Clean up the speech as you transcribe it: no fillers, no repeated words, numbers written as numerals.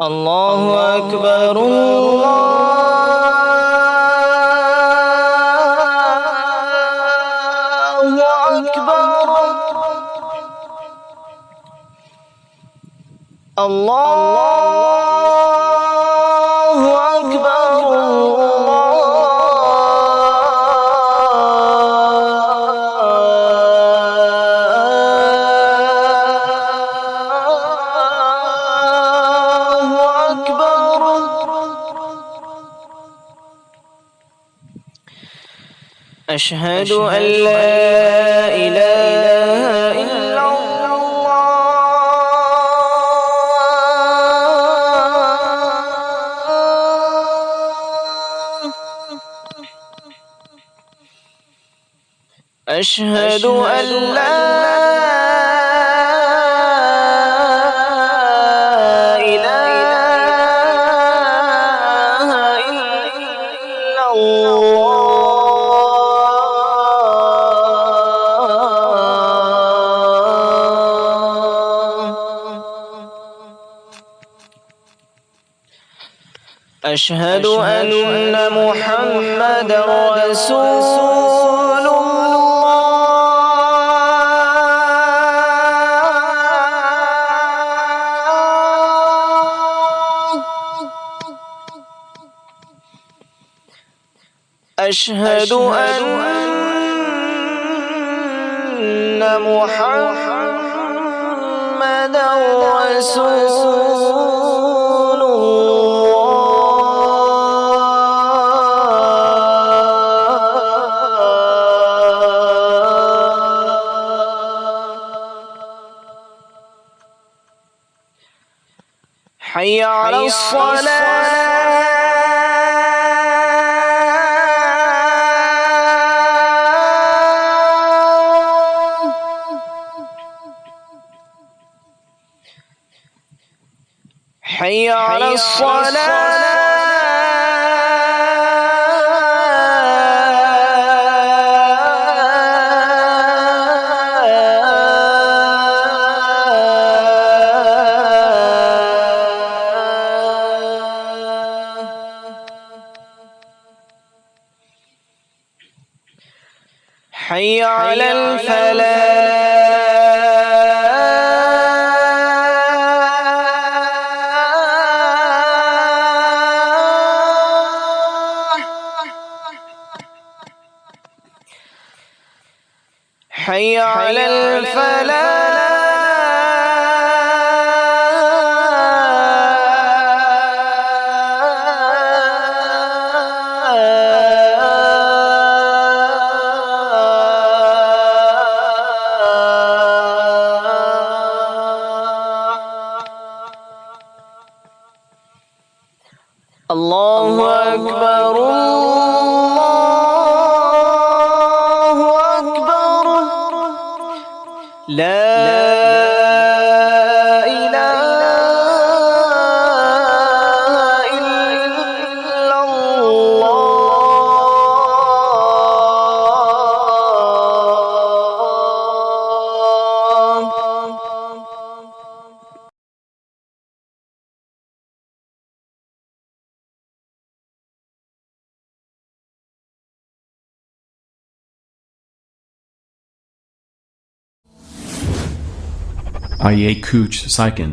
الله أكبر الله أكبر الله أكبر الله أكبر. أشهد أن لا إله إلا الله. أشهد أن لا إله إلا الله. أشهد أن محمدا رسول الله. أشهد أن محمدا رسول حي على الصلاة. حي على الصلاة. حي على الفلاح. حي على الفلاح. الله أكبر الله أكبر. لا إله إلا الله. Aye Kuch Saikin.